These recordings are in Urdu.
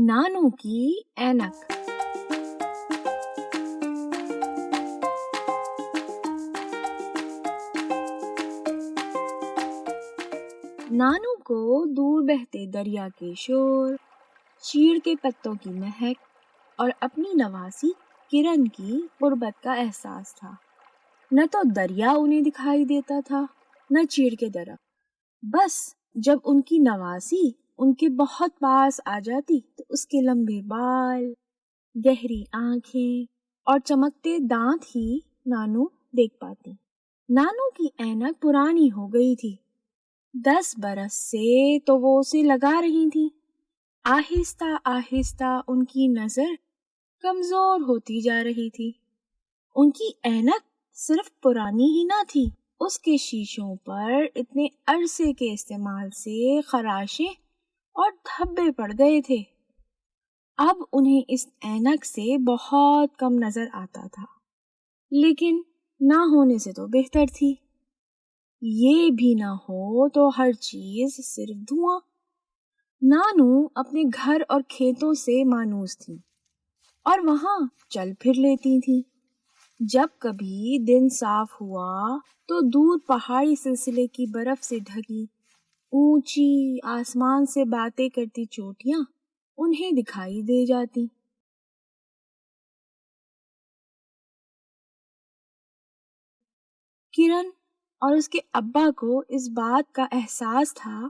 نانو کی اینک۔ نانو کو دور بہتے دریا کے شور، چیڑ کے پتوں کی مہک اور اپنی نواسی کرن کی قربت کا احساس تھا۔ نہ تو دریا انہیں دکھائی دیتا تھا، نہ چیڑ کے درخت۔ بس جب ان کی نواسی ان کے بہت پاس آ جاتی تو اس کے لمبے بال، گہری آنکھیں اور چمکتے دانت ہی نانو دیکھ پاتی۔ نانو کی اینک پرانی ہو گئی تھی، 10 برس سے تو وہ اسے لگا رہی تھی۔ آہستہ آہستہ ان کی نظر کمزور ہوتی جا رہی تھی۔ ان کی اینک صرف پرانی ہی نہ تھی، اس کے شیشوں پر اتنے عرصے کے استعمال سے خراشیں اور دھبے پڑ گئے تھے۔ اب انہیں اس اینک سے بہت کم نظر آتا تھا، لیکن نہ ہونے سے تو بہتر تھی۔ یہ بھی نہ ہو تو ہر چیز صرف دھواں۔ نانو اپنے گھر اور کھیتوں سے مانوس تھی اور وہاں چل پھر لیتی تھی۔ جب کبھی دن صاف ہوا تو دور پہاڑی سلسلے کی برف سے ڈھکی اونچی آسمان سے باتیں کرتی چوٹیاں انہیں دکھائی دے جاتی۔ کرن اور اس کے ابا کو اس بات کا احساس تھا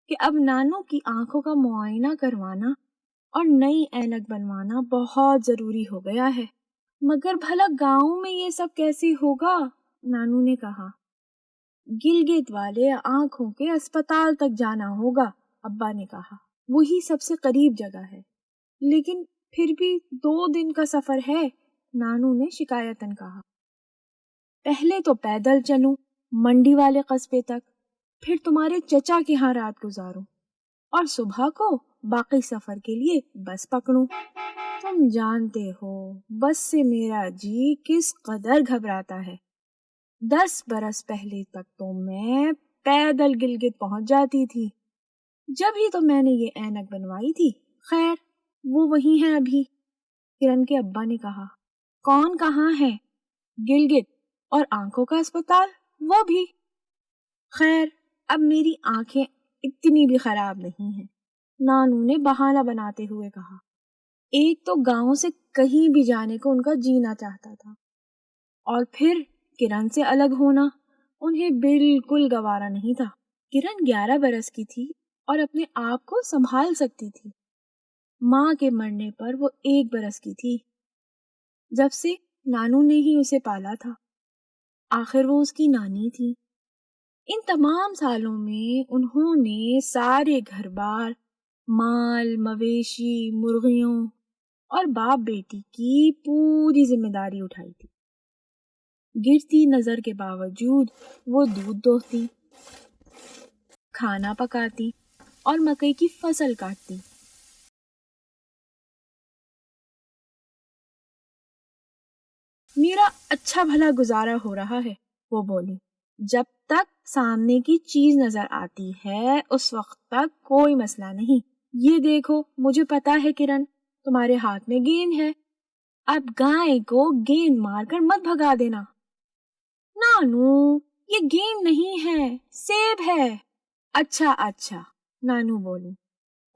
کہ اب نانو کی آنکھوں کا معائنہ کروانا اور نئی اینک بنوانا بہت ضروری ہو گیا ہے۔ مگر بھلا گاؤں میں یہ سب کیسے ہوگا؟ نانو نے کہا۔ گلگت والے آنکھوں کے اسپتال تک جانا ہوگا، ابا نے کہا۔ وہی سب سے قریب جگہ ہے۔ لیکن پھر بھی 2 دن کا سفر ہے، نانو نے شکایتاً کہا۔ پہلے تو پیدل چلوں منڈی والے قصبے تک، پھر تمہارے چچا کے ہاں رات گزاروں اور صبح کو باقی سفر کے لیے بس پکڑوں۔ تم جانتے ہو بس سے میرا جی کس قدر گھبراتا ہے۔ 10 برس پہلے تک تو میں پیدل گلگت پہنچ جاتی تھی، جب ہی تو میں نے یہ اینک بنوائی تھی۔ خیر وہ وہی ہیں ابھی، کرن کے ابا نے کہا۔ کون کہاں ہے؟ گلگت اور آنکھوں کا اسپتال وہ بھی۔ خیر اب میری آنکھیں اتنی بھی خراب نہیں ہیں، نانو نے بہانہ بناتے ہوئے کہا۔ ایک تو گاؤں سے کہیں بھی جانے کو ان کا جینا چاہتا تھا، اور پھر کرن سے الگ ہونا انہیں بالکل گوارا نہیں تھا۔ کرن 11 برس کی تھی اور اپنے آپ کو سنبھال سکتی تھی۔ ماں کے مرنے پر وہ 1 برس کی تھی، جب سے نانو نے ہی اسے پالا تھا۔ آخر وہ اس کی نانی تھی۔ ان تمام سالوں میں انہوں نے سارے گھر بار، مال مویشی، مرغیوں اور باپ بیٹی کی پوری ذمہ داری اٹھائی تھی۔ گرتی نظر کے باوجود وہ دودھ دوہتی، کھانا پکاتی اور مکئی کی فصل کاٹتی۔ میرا اچھا بھلا گزارا ہو رہا ہے، وہ بولی۔ جب تک سامنے کی چیز نظر آتی ہے اس وقت تک کوئی مسئلہ نہیں۔ یہ دیکھو مجھے پتا ہے کرن، تمہارے ہاتھ میں گیند ہے، اب گائے کو گیند مار کر مت بھگا دینا۔ نانو یہ گیند نہیں ہے، سیب ہے۔ اچھا، نانو بولی۔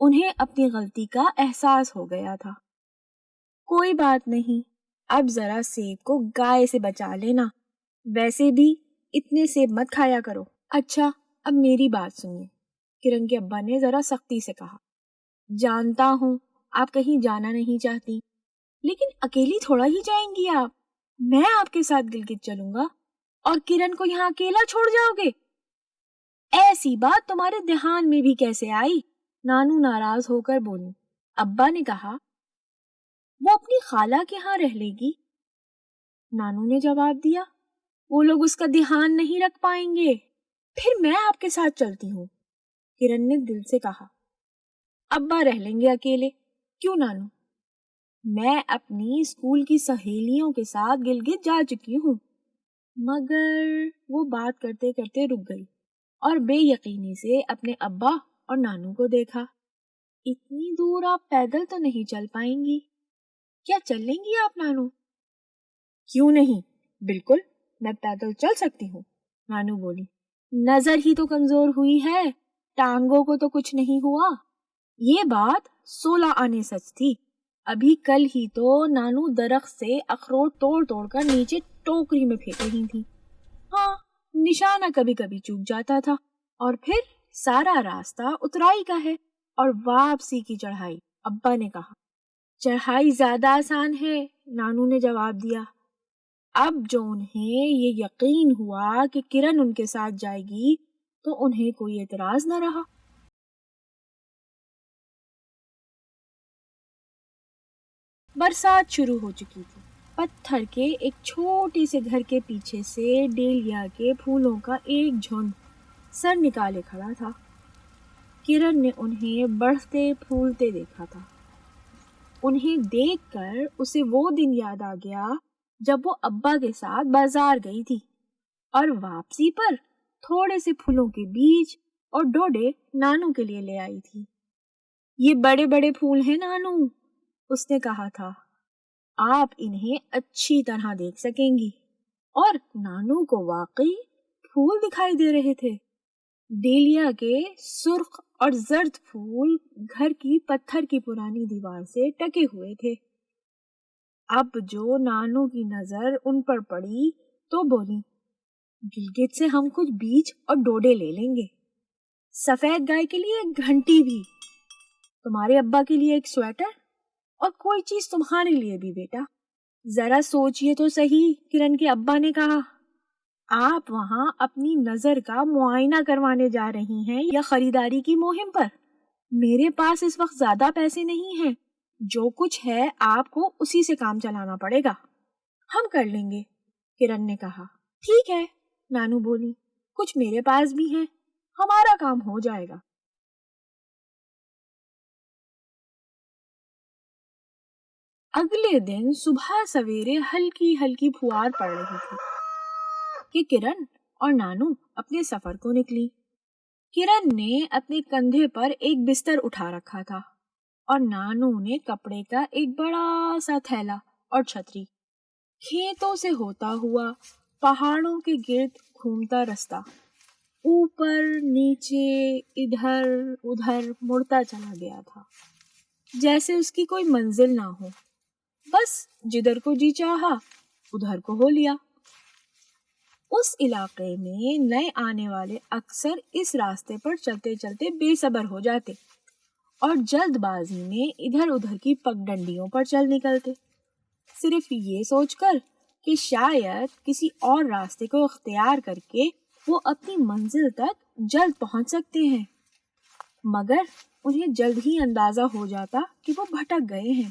انہیں اپنی غلطی کا احساس ہو گیا تھا۔ کوئی بات نہیں، اب ذرا سیب کو گائے سے بچا لینا، ویسے بھی اتنے سیب مت کھایا کرو۔ اچھا اب میری بات سنیے، کرن کے ابا نے ذرا سختی سے کہا۔ جانتا ہوں آپ کہیں جانا نہیں چاہتی، لیکن اکیلی تھوڑا ہی جائیں گی آپ؟ میں آپ کے ساتھ گلگت چلوں گا اور کرن کو یہاں اکیلا چھوڑ جاؤ گے؟ ایسی بات تمہارے دھیان میں بھی کیسے آئی؟ نانو ناراض ہو کر بولی۔ ابا نے کہا وہ اپنی خالہ کے ہاں رہ لے گی۔ نانو نے جواب دیا، وہ لوگ اس کا دھیان نہیں رکھ پائیں گے۔ پھر میں آپ کے ساتھ چلتی ہوں، کرن نے دل سے کہا۔ ابا رہ لیں گے اکیلے۔ کیوں نانو؟ میں اپنی اسکول کی سہیلیوں کے ساتھ گلگت جا چکی ہوں۔ مگر وہ بات کرتے کرتے رک گئی اور بے یقینی سے اپنے ابا اور نانو کو دیکھا۔ اتنی دور آپ پیدل تو نہیں چل پائیں گی، کیا چل لیں گی آپ نانو؟ کیوں نہیں، بالکل میں پیدل چل سکتی ہوں، نانو بولی۔ نظر ہی تو کمزور ہوئی ہے، ٹانگوں کو تو کچھ نہیں ہوا۔ یہ بات 16 آنے سچ تھی۔ ابھی کل ہی تو نانو درخت سے اخروٹ توڑ توڑ کر نیچے ٹوکری میں پھینک رہی تھی۔ ہاں، نشانہ کبھی کبھی چوک جاتا تھا، اور پھر سارا راستہ اترائی کا ہے اور واپسی کی چڑھائی۔ ابا نے کہا۔ چڑھائی زیادہ آسان ہے، نانو نے جواب دیا۔ اب جو انہیں یہ یقین ہوا کہ کرن ان کے ساتھ جائے گی تو انہیں کوئی اعتراض نہ رہا۔ برسات شروع ہو چکی تھی۔ پتھر کے ایک چھوٹے سے گھر کے پیچھے سے ڈیلیا کے پھولوں کا ایک جھنڈ سر نکالے کھڑا تھا۔ کرن نے انہیں بڑھتے پھولتے دیکھا تھا۔ انہیں دیکھ کر اسے وہ دن یاد آ گیا جب وہ ابا کے ساتھ بازار گئی تھی اور واپسی پر تھوڑے سے پھولوں کے بیج اور ڈوڈے نانو کے لیے لے آئی تھی۔ یہ بڑے بڑے پھول ہیں نانو، اس نے کہا تھا، آپ انہیں اچھی طرح دیکھ سکیں گی۔ اور نانو کو واقعی پھول دکھائی دے رہے تھے۔ ڈیلیا کے سرخ اور زرد پھول گھر کی پتھر کی پرانی دیوار سے ٹکے ہوئے تھے۔ اب جو نانو کی نظر ان پر پڑی تو بولی، گلگت سے ہم کچھ بیج اور ڈوڈے لے لیں گے، سفید گائے کے لیے ایک گھنٹی بھی، تمہارے ابا کے لیے ایک سویٹر، اور کوئی چیز تمہارے لیے بھی بیٹا۔ ذرا سوچئے تو صحیح، کرن کے ابا نے کہا، آپ وہاں اپنی نظر کا معائنہ کروانے جا رہی ہیں یا خریداری کی مہم پر؟ میرے پاس اس وقت زیادہ پیسے نہیں ہیں، جو کچھ ہے آپ کو اسی سے کام چلانا پڑے گا۔ ہم کر لیں گے، کرن نے کہا۔ ٹھیک ہے، نانو بولی، کچھ میرے پاس بھی ہیں، ہمارا کام ہو جائے گا۔ اگلے دن صبح سویرے ہلکی ہلکی پھوار پڑ رہی تھی کہ کرن اور نانو اپنے سفر کو نکلی۔ کرن نے اپنے کندھے پر ایک بستر اٹھا رکھا تھا اور نانو نے کپڑے کا ایک بڑا سا تھیلا اور چھتری۔ کھیتوں سے ہوتا ہوا پہاڑوں کے گرد گھومتا رستہ اوپر نیچے ادھر ادھر مڑتا چلا گیا تھا، جیسے اس کی کوئی منزل نہ ہو، بس جدھر کو جی چاہا ادھر کو ہو لیا۔ اس علاقے میں نئے آنے والے اکثر اس راستے پر چلتے چلتے بے صبر ہو جاتے اور جلد بازی میں ادھر ادھر کی پگڈنڈیوں پر چل نکلتے، صرف یہ سوچ کر کہ شاید کسی اور راستے کو اختیار کر کے وہ اپنی منزل تک جلد پہنچ سکتے ہیں، مگر انہیں جلد ہی اندازہ ہو جاتا کہ وہ بھٹک گئے ہیں۔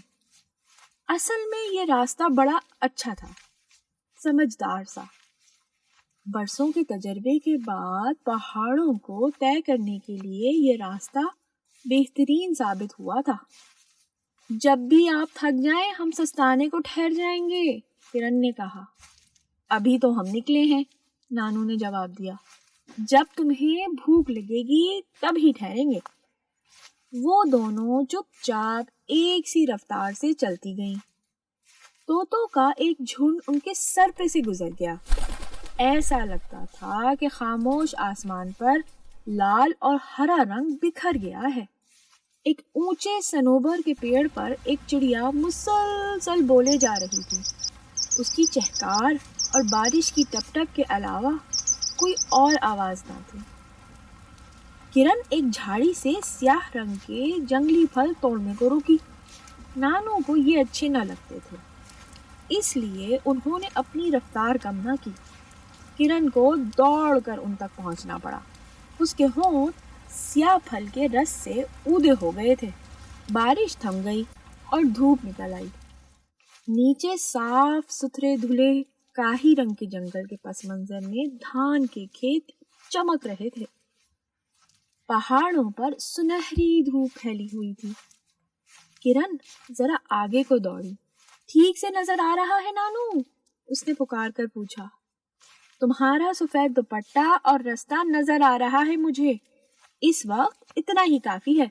اصل میں یہ راستہ بڑا اچھا تھا، سمجھدار سا۔ برسوں کے تجربے کے بعد پہاڑوں کو طے کرنے کے لیے یہ راستہ بہترین ثابت ہوا تھا۔ جب بھی آپ تھک جائیں ہم سستانے کو ٹھہر جائیں گے، کرن نے کہا۔ ابھی تو ہم نکلے ہیں، نانو نے جواب دیا، جب تمہیں بھوک لگے گی تب ہی ٹھہریں گے۔ وہ دونوں چپ چاپ ایک سی رفتار سے چلتی گئیں۔ طوطوں کا ایک جھنڈ ان کے سر پہ سے گزر گیا۔ ایسا لگتا تھا کہ خاموش آسمان پر لال اور ہرا رنگ بکھر گیا ہے۔ ایک اونچے صنوبر کے پیڑ پر ایک چڑیا مسلسل بولے جا رہی تھی۔ اس کی چہکار اور بارش کی ٹپ ٹپ کے علاوہ کوئی اور آواز نہ تھی۔ کرن ایک جھاڑی سے سیاہ رنگ کے جنگلی پھل توڑنے کو رکی۔ نانو کو یہ اچھے نہ لگتے تھے، اس لیے انہوں نے اپنی رفتار کم نہ کی۔ کرن کو دوڑ کر ان تک پہنچنا پڑا۔ اس کے ہونٹ سیاہ پھل کے رس سے اودے ہو گئے تھے۔ بارش تھم گئی اور دھوپ نکل آئی۔ نیچے صاف ستھرے دھلے کاہی رنگ کے جنگل کے پس منظر میں دھان کے کھیت چمک رہے تھے۔ پہاڑوں پر سنہری دھوپ پھیلی ہوئی تھی۔ کرن ذرا آگے کو دوڑی۔ ٹھیک سے نظر آ رہا ہے نانو؟ اس نے پکار کر پوچھا۔ تمہارا سفید دوپٹہ اور رستہ نظر آ رہا ہے مجھے، اس وقت اتنا ہی کافی ہے۔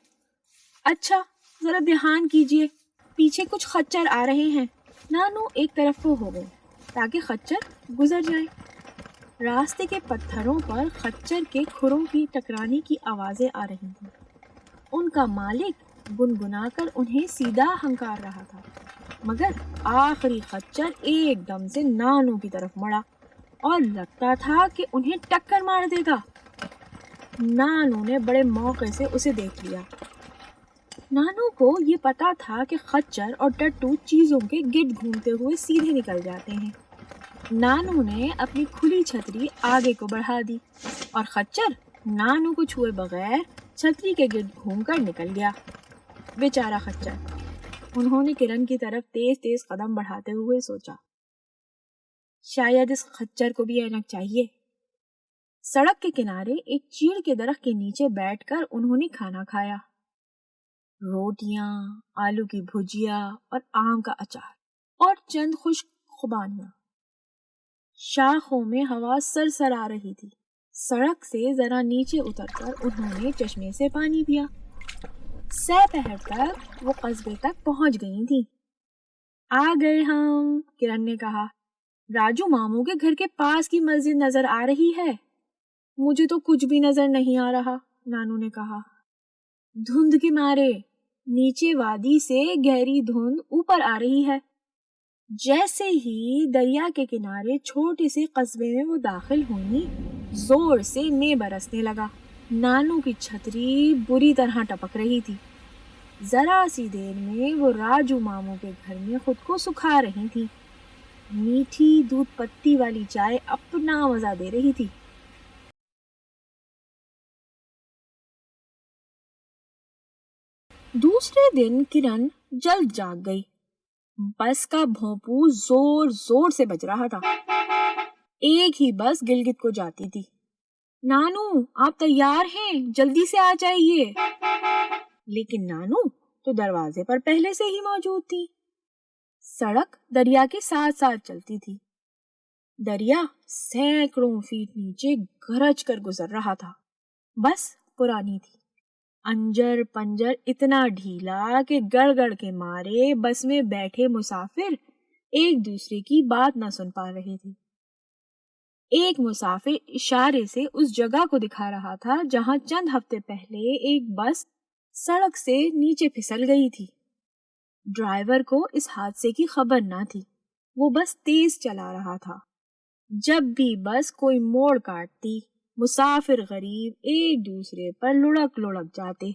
اچھا ذرا دھیان کیجیے، پیچھے کچھ خچر آ رہے ہیں۔ نانو ایک طرف کو ہو گئے تاکہ خچر گزر جائیں۔ راستے کے پتھروں پر خچر کے کھروں کی ٹکرانے کی آوازیں آ رہی تھیں۔ ان کا مالک گنگنا کر انہیں سیدھا ہنکار رہا تھا، مگر آخری خچر ایک دم سے نانو کی طرف مڑا اور لگتا تھا کہ انہیں ٹکر مار دے گا۔ نانو نے بڑے موقع سے اسے دیکھ لیا۔ نانو کو یہ پتا تھا کہ خچر اور ٹٹو چیزوں کے گرد گھومتے ہوئے سیدھے نکل جاتے ہیں۔ نانو نے اپنی کھلی چھتری آگے کو بڑھا دی اور خچر نانو کو چھوئے بغیر چھتری کے گرد گھوم کر نکل گیا۔ بیچارہ خچر، انہوں نے کرن کی طرف تیز تیز قدم بڑھاتے ہوئے سوچا، شاید اس خچر کو بھی اینک چاہیے۔ سڑک کے کنارے ایک چیڑ کے درخت کے نیچے بیٹھ کر انہوں نے کھانا کھایا، روٹیاں، آلو کی بھجیا اور آم کا اچار اور چند خشک خوبانیاں۔ شاخوں میں ہوا سرسر آ رہی تھی۔ سڑک سے ذرا نیچے اتر کر انہوں نے چشمے سے پانی پیا۔ سہ پہر تک وہ قصبے تک پہنچ گئی تھی۔ آ گئے ہم، کرن نے کہا۔ راجو ماموں کے گھر کے پاس کی مسجد نظر آ رہی ہے۔ مجھے تو کچھ بھی نظر نہیں آ رہا، نانو نے کہا۔ دھند کے مارے نیچے وادی سے گہری دھند اوپر آ رہی ہے۔ جیسے ہی دریا کے کنارے چھوٹے سے قصبے میں وہ داخل ہوئی، زور سے مے برسنے لگا۔ نانو کی چھتری بری طرح ٹپک رہی تھی۔ ذرا سی دیر میں وہ راجو ماموں کے گھر میں خود کو سکھا رہی تھی۔ میٹھی دودھ پتی والی چائے اپنا مزہ دے رہی تھی۔ دوسرے دن کرن جلد جاگ گئی۔ بس کا بھونپو زور زور سے بج رہا تھا۔ ایک ہی بس گلگت کو جاتی تھی۔ نانو آپ تیار ہیں؟ جلدی سے آ جائیے۔ لیکن نانو تو دروازے پر پہلے سے ہی موجود تھی۔ سڑک دریا کے ساتھ ساتھ چلتی تھی۔ دریا سینکڑوں فیٹ نیچے گرج کر گزر رہا تھا۔ بس پرانی تھی، انجر پنجر اتنا ڈھیلا کہ گڑ گڑ کے مارے بس میں بیٹھے مسافر ایک دوسرے کی بات نہ سن پا رہے تھے۔ ایک مسافر اشارے سے اس جگہ کو دکھا رہا تھا جہاں چند ہفتے پہلے ایک بس سڑک سے نیچے پھسل گئی تھی۔ ڈرائیور کو اس حادثے کی خبر نہ تھی، وہ بس تیز چلا رہا تھا۔ جب بھی بس کوئی موڑ کاٹتی، مسافر غریب ایک دوسرے پر لڑک لڑک جاتے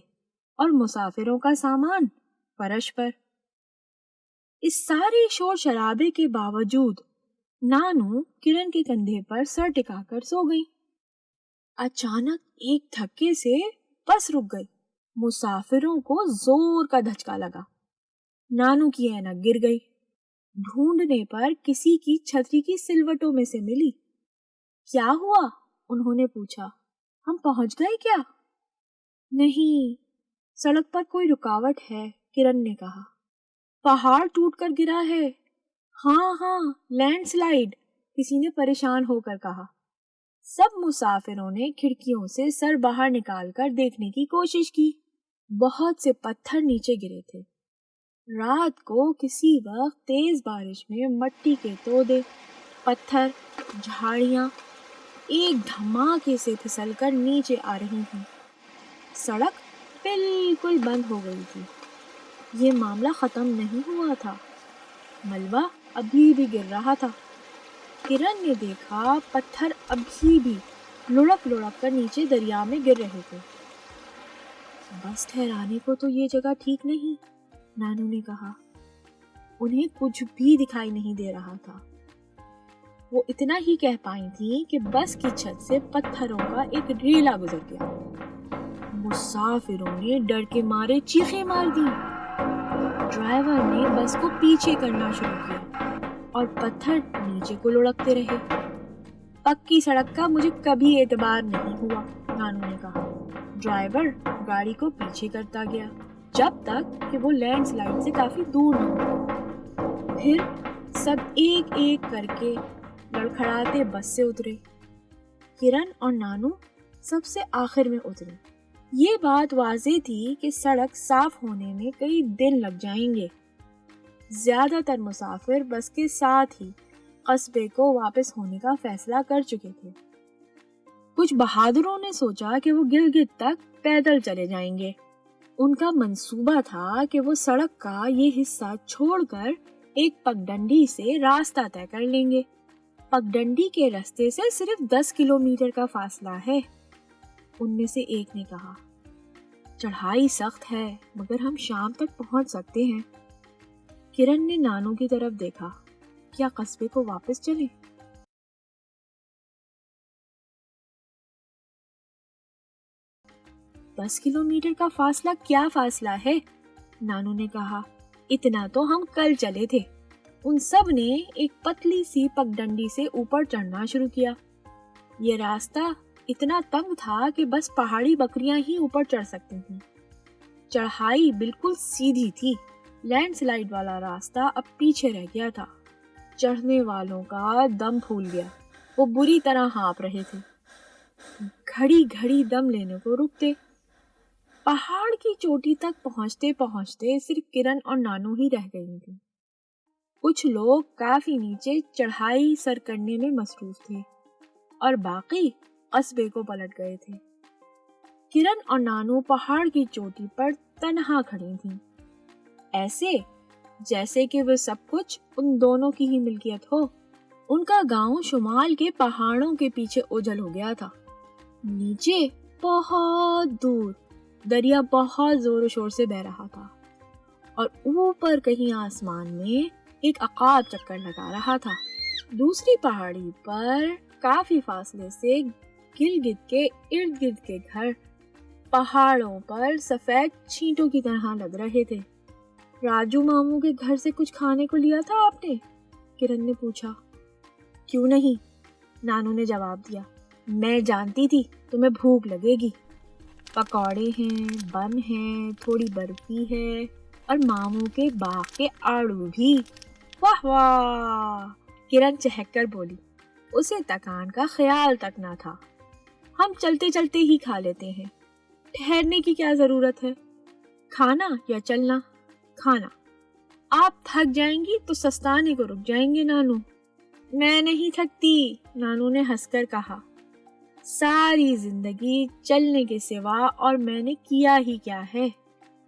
اور مسافروں کا سامان فرش پر۔ اس سارے شور شرابے کے باوجود نانو کرن کے کندھے پر سر ٹکا کر سو گئی۔ اچانک ایک دھکے سے بس رک گئی۔ مسافروں کو زور کا دھچکا لگا۔ نانو کی اینک گر گئی۔ ڈھونڈنے پر کسی کی چھتری کی سلوٹوں میں سے ملی۔ کیا ہوا؟ انہوں نے پوچھا۔ ہم پہنچ گئے کیا؟ نہیں، سڑک پر کوئی رکاوٹ ہے، کرن نے کہا۔ پہاڑ ٹوٹ کر گرا ہے۔ ہاں، لینڈ سلائیڈ، کسی نے پریشان ہو کر کہا۔ سب مسافروں نے کھڑکیوں سے سر باہر نکال کر دیکھنے کی کوشش کی۔ بہت سے پتھر نیچے گرے تھے۔ رات کو کسی وقت تیز بارش میں مٹی کے تودے، پتھر، جھاڑیاں ایک دھماکے سے پھسل کر نیچے آ رہی تھیں۔ سڑک بالکل بند ہو گئی تھی۔ یہ معاملہ ختم نہیں ہوا تھا، ملبہ ابھی بھی گر رہا تھا۔ کرن نے دیکھا پتھر ابھی بھی لڑک لڑک کر نیچے دریا میں گر رہے تھے۔ بس ٹھہرانے کو تو یہ جگہ ٹھیک نہیں، نانو نے کہا۔ انہیں کچھ بھی دکھائی نہیں دے رہا تھا۔ وہ اتنا ہی کہہ پائی تھی کہ بس کی چھت سے پتھروں کا ایک ریلا گزر گیا۔ مسافروں نے ڈر کے مارے چیخیں مار دی۔ ڈرائیور نے بس کو پیچھے کرنا شروع کیا اور پتھر نیچے کو لڑکتے رہے۔ پکی سڑک کا مجھے کبھی اعتبار نہیں ہوا، نانو نے کہا۔ ڈرائیور گاڑی کو پیچھے کرتا گیا جب تک کہ وہ لینڈ سلائیڈ سے کافی دور نہ ہو۔ پھر سب ایک ایک کر کے لڑکھڑاتے بس سے اترے۔ کرن اور نانو سب سے آخر میں اترے۔ یہ بات واضح تھی کہ سڑک صاف ہونے میں کئی دن لگ جائیں گے۔ زیادہ تر مسافر بس کے ساتھ ہی قصبے کو واپس ہونے کا فیصلہ کر چکے تھے۔ کچھ بہادروں نے سوچا کہ وہ گلگت تک پیدل چلے جائیں گے۔ ان کا منصوبہ تھا کہ وہ سڑک کا یہ حصہ چھوڑ کر ایک پگڈنڈی سے راستہ طے کر لیں گے۔ پگڈنڈی کے راستے سے صرف 10 کلومیٹر کا فاصلہ ہے۔ ان میں سے ایک نے کہا، چڑھائی سخت ہے مگر ہم شام تک پہنچ سکتے ہیں۔ کرن نے نانو کی طرف دیکھا، کیا قصبے کو واپس چلیں؟ 10 کلومیٹر کا فاصلہ کیا فاصلہ ہے؟ نانو نے کہا، اتنا تو ہم کل چلے تھے۔ ان سب نے ایک پتلی سی پگڈنڈی سے اوپر چڑھنا شروع کیا۔ یہ راستہ اتنا تنگ تھا کہ بس پہاڑی بکریاں ہی اوپر چڑھ سکتی تھیں۔ چڑھائی بالکل سیدھی تھی۔ لینڈ سلائیڈ والا راستہ اب پیچھے رہ گیا تھا۔ چڑھنے والوں کا دم پھول گیا۔ وہ بری طرح ہانپ رہے تھے، گھڑی گھڑی دم لینے کو رکتے۔ پہاڑ کی چوٹی تک پہنچتے پہنچتے صرف کرن اور نانو ہی رہ گئی تھی۔ کچھ لوگ کافی نیچے چڑھائی سر کرنے میں مصروف تھے اور باقی قصبے کو پلٹ گئے تھے۔ کرن اور نانو پہاڑ کی چوٹی پر تنہا کھڑی تھیں، ایسے جیسے کہ وہ سب کچھ ان دونوں کی ہی ملکیت ہو۔ ان کا گاؤں شمال کے پہاڑوں کے پیچھے اوجھل ہو گیا تھا۔ نیچے بہت دور دریا بہت زور و شور سے بہہ رہا تھا اور اوپر کہیں آسمان میں ایک عقاب چکر لگا رہا تھا۔ دوسری پہاڑی پر کافی فاصلے سے گلگت کے ارد گرد کے گھر پہاڑوں پر سفید چھینٹوں کی طرح لگ رہے تھے۔ راجو ماموں کے گھر سے کچھ کھانے کو لیا تھا آپ نے؟ کرن نے پوچھا۔ کیوں نہیں، نانو نے جواب دیا، میں جانتی تھی تمہیں بھوک لگے گی۔ پکوڑے ہیں، بن ہیں، تھوڑی برفی ہے اور ماموں کے باغ کے آڑو بھی۔ واہ واہ، کرن چہک کر بولی، اسے تکان کا خیال تک نہ تھا۔ ہم چلتے چلتے ہی کھا لیتے ہیں، ٹھہرنے کی کیا ضرورت ہے؟ کھانا یا چلنا؟ کھانا۔ آپ تھک جائیں گی تو سستانے کو رک جائیں گے نانو۔ میں نہیں تھکتی، نانو نے ہنس کر کہا، ساری زندگی چلنے کے سوا اور میں نے کیا ہی کیا ہے،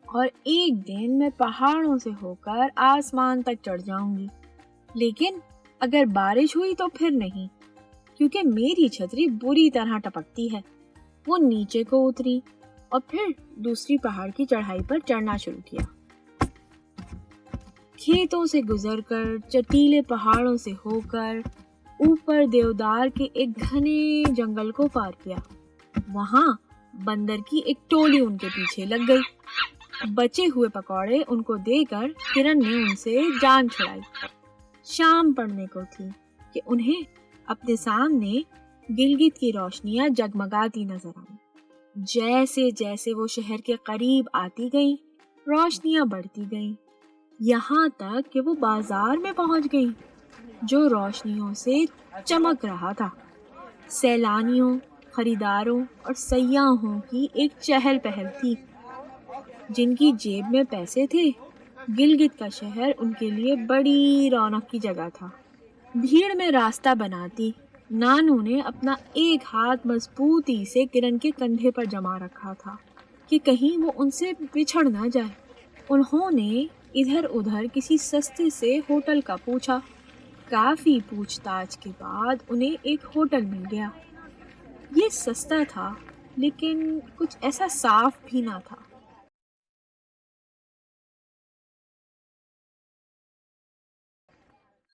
اور ایک دن میں پہاڑوں سے ہو کر آسمان تک چڑھ جاؤں گی، لیکن اگر بارش ہوئی تو پھر نہیں، کیونکہ میری چھتری بری طرح ٹپکتی ہے۔ وہ نیچے کو اتری اور پھر دوسری پہاڑ کی چڑھائی پر چڑھنا شروع کیا۔ کھیتوں سے گزر کر، چٹیلے پہاڑوں سے ہو کر، اوپر دیودار کے ایک گھنے جنگل کو پار کیا۔ وہاں بندر کی ایک ٹولی ان کے پیچھے لگ گئی۔ بچے ہوئے پکوڑے ان کو دے کر کرن نے ان سے جان چھڑائی۔ شام پڑنے کو تھی کہ انہیں اپنے سامنے گلگت کی روشنیاں جگمگاتی نظر آئیں۔ جیسے جیسے وہ شہر کے قریب آتی گئیں، روشنیاں بڑھتی گئیں، یہاں تک کہ وہ بازار میں پہنچ گئیں، جو روشنیوں سے چمک رہا تھا۔ سیلانیوں، خریداروں اور سیاحوں کی ایک چہل پہل تھی۔ جن کی جیب میں پیسے تھے، گلگت کا شہر ان کے لیے بڑی رونق کی جگہ تھا۔ بھیڑ میں راستہ بناتی نانو نے اپنا ایک ہاتھ مضبوطی سے کرن کے کندھے پر جما رکھا تھا کہ کہیں وہ ان سے بچھڑ نہ جائے۔ انہوں نے ادھر ادھر کسی سستے سے ہوٹل کا پوچھا۔ کافی پوچھ تاچھ کے بعد انہیں ایک ہوٹل مل گیا۔ یہ سستا تھا لیکن کچھ ایسا صاف بھی نہ تھا۔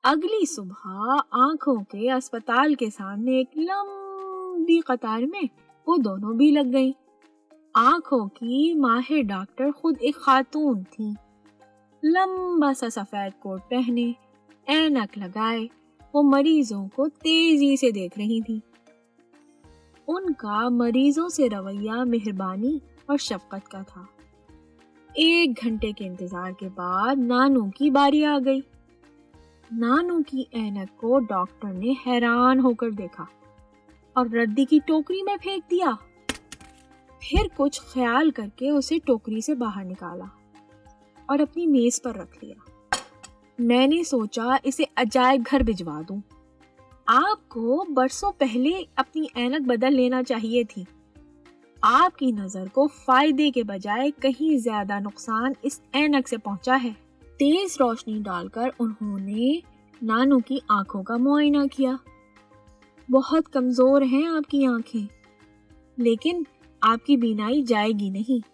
اگلی صبح آنکھوں کے اسپتال کے سامنے ایک لمبی قطار میں وہ دونوں بھی لگ گئیں۔ آنکھوں کی ماہر ڈاکٹر خود ایک خاتون تھی۔ لمبا سا سفید کوٹ پہنے، اینک لگائے، وہ مریضوں کو تیزی سے دیکھ رہی تھی۔ ان کا مریضوں سے رویہ مہربانی اور شفقت کا تھا۔ 1 گھنٹے کے انتظار کے بعد نانو کی باری آ گئی۔ نانو کی اینک کو ڈاکٹر نے حیران ہو کر دیکھا اور ردی کی ٹوکری میں پھینک دیا۔ پھر کچھ خیال کر کے اسے ٹوکری سے باہر نکالا اور اپنی میز پر رکھ لیا۔ میں نے سوچا اسے عجائب گھر بھجوا دوں۔ آپ کو برسوں پہلے اپنی اینک بدل لینا چاہیے تھی۔ آپ کی نظر کو فائدے کے بجائے کہیں زیادہ نقصان اس اینک سے پہنچا ہے۔ تیز روشنی ڈال کر انہوں نے نانو کی آنکھوں کا معائنہ کیا۔ بہت کمزور ہیں آپ کی آنکھیں، لیکن آپ کی بینائی جائے گی نہیں۔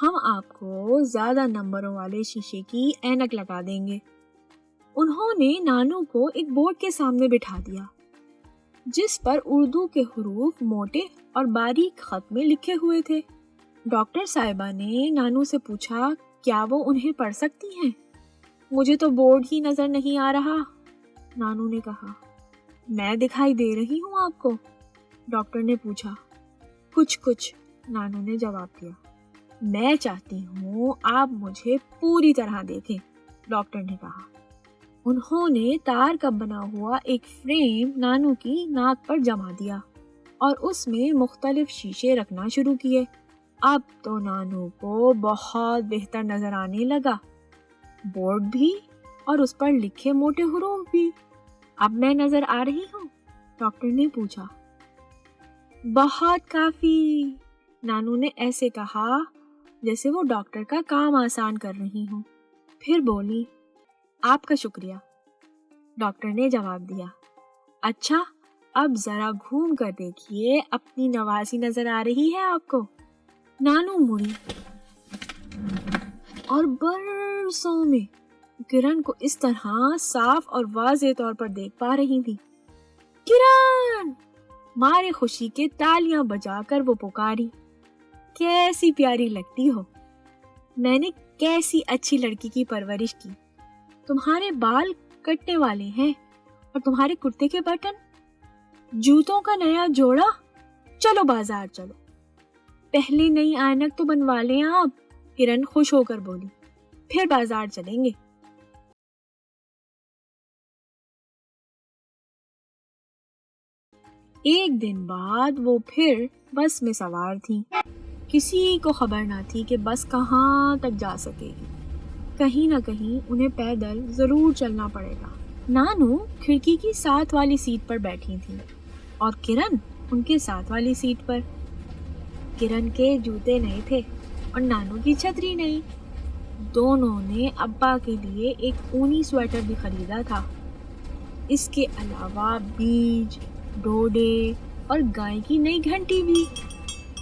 ہم آپ کو زیادہ نمبروں والے شیشے کی اینک لگا دیں گے۔ انہوں نے نانو کو ایک بورڈ کے سامنے بٹھا دیا جس پر اردو کے حروف موٹے اور باریک خط میں لکھے ہوئے تھے۔ ڈاکٹر صاحبہ نے نانو سے پوچھا کیا وہ انہیں پڑھ سکتی ہیں؟ مجھے تو بورڈ ہی نظر نہیں آ رہا، نانو نے کہا۔ میں دکھائی دے رہی ہوں آپ کو؟ ڈاکٹر نے پوچھا۔ کچھ، نانو نے جواب دیا۔ میں چاہتی ہوں آپ مجھے پوری طرح دیکھیں، ڈاکٹر نے کہا۔ انہوں نے تار کا بنا ہوا ایک فریم نانو کی ناک پر جما دیا اور اس میں مختلف شیشے رکھنا شروع کیے۔ اب تو نانو کو بہت بہتر نظر آنے لگا، بورڈ بھی اور اس پر لکھے موٹے حروف بھی۔ اب میں نظر آ رہی ہوں؟ ڈاکٹر نے پوچھا۔ بہت کافی، نانو نے ایسے کہا جیسے وہ ڈاکٹر کا کام آسان کر رہی ہوں۔ پھر بولی، آپ کا شکریہ، ڈاکٹر نے جواب دیا۔ اچھا، اب ذرا گھوم کر دیکھیے، اپنی نواسی نظر آ رہی ہے آپ کو؟ نانو مڑی اور برسوں میں کرن کو اس طرح صاف اور واضح طور پر دیکھ پا رہی تھی۔ کرن! مارے خوشی کے تالیاں بجا کر وہ پکاری۔ کیسی پیاری لگتی ہو، میں نے کیسی اچھی لڑکی کی پرورش کی۔ تمہارے بال کٹنے والے ہیں اور تمہارے کرتے کے بٹن، جوتوں کا نیا جوڑا۔ چلو بازار چلو، پہلے نئی اینک تو بنوا لیں آپ، کرن خوش ہو کر بولی۔ پھر بازار چلیں گے۔ ایک دن بعد وہ پھر بس میں سوار تھیں۔ کسی کو خبر نہ تھی کہ بس کہاں تک جا سکے گی۔ کہیں نہ کہیں انہیں پیدل ضرور چلنا پڑے گا۔ نانو کھڑکی کی ساتھ والی سیٹ پر بیٹھی تھی اور کرن ان کے ساتھ والی سیٹ پر۔ کرن کے جوتے نئے تھے اور نانو کی چھتری نئی۔ دونوں نے ابا کے لیے ایک اونی سویٹر بھی خریدا تھا۔ اس کے علاوہ بیج، ڈوڈے اور گائے کی نئی گھنٹی بھی۔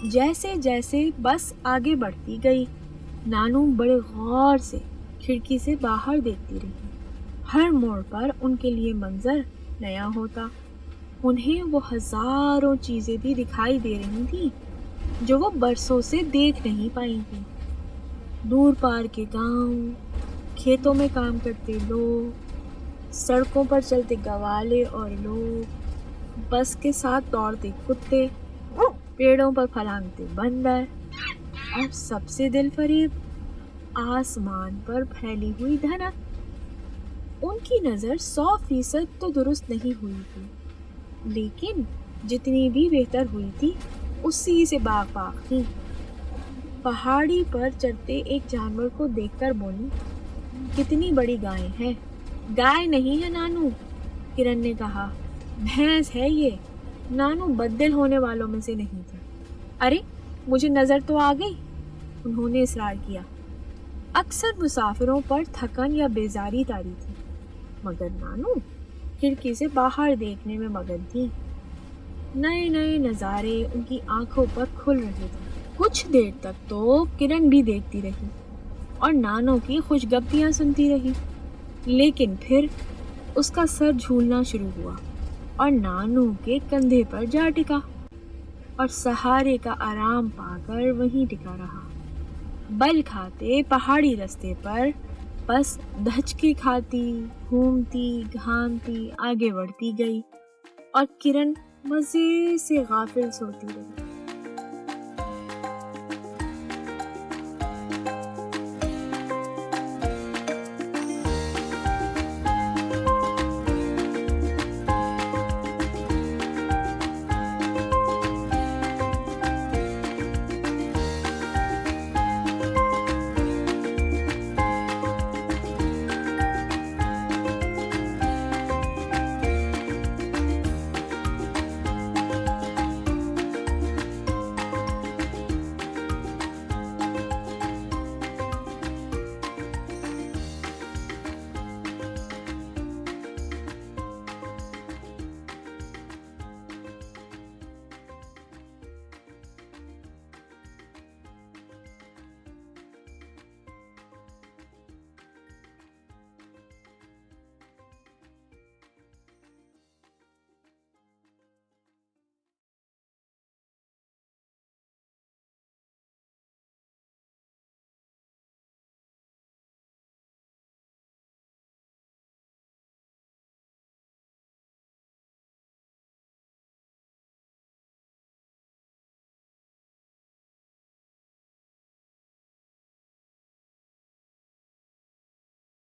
جیسے جیسے بس آگے بڑھتی گئی، نانو بڑے غور سے کھڑکی سے باہر دیکھتی رہی۔ ہر موڑ پر ان کے لیے منظر نیا ہوتا۔ انہیں وہ ہزاروں چیزیں بھی دکھائی دے رہی تھیں جو وہ برسوں سے دیکھ نہیں پائی تھیں۔ دور پار کے گاؤں، کھیتوں میں کام کرتے لوگ، سڑکوں پر چلتے گوالے اور لوگ، بس کے ساتھ دوڑتے کتے، پیڑوں پر پھلانگتے بندر، اور سب سے دل فریب آسمان پر پھیلی ہوئی دھنک۔ ان کی نظر 100% تو درست نہیں ہوئی تھی، لیکن جتنی بھی بہتر ہوئی تھی اسی سے باغ تھی۔ پہاڑی پر چڑھتے ایک جانور کو دیکھ کر بولی، کتنی بڑی گائے ہے۔ گائے نہیں ہے نانو، کرن نے کہا، بھینس ہے یہ۔ نانو بدل ہونے والوں میں سے نہیں تھی۔ ارے مجھے نظر تو آ گئی، انہوں نے اصرار کیا۔ اکثر مسافروں پر تھکن یا بیزاری طاری تھی، مگر نانو کھڑکی سے باہر دیکھنے میں مگن تھی۔ نئے نئے نظارے ان کی آنکھوں پر کھل رہے تھے۔ کچھ دیر تک تو کرن بھی دیکھتی رہی اور نانو کی خوشگپیاں سنتی رہی، لیکن پھر اس کا سر جھولنا شروع ہوا اور نانو کے کندھے پر جا ٹکا اور سہارے کا آرام پا کر وہیں ٹکا رہا۔ بل کھاتے پہاڑی رستے پر بس دھچکے کھاتی، گھومتی، گھامتی آگے بڑھتی گئی اور کرن مزے سے غافل سوتی رہی۔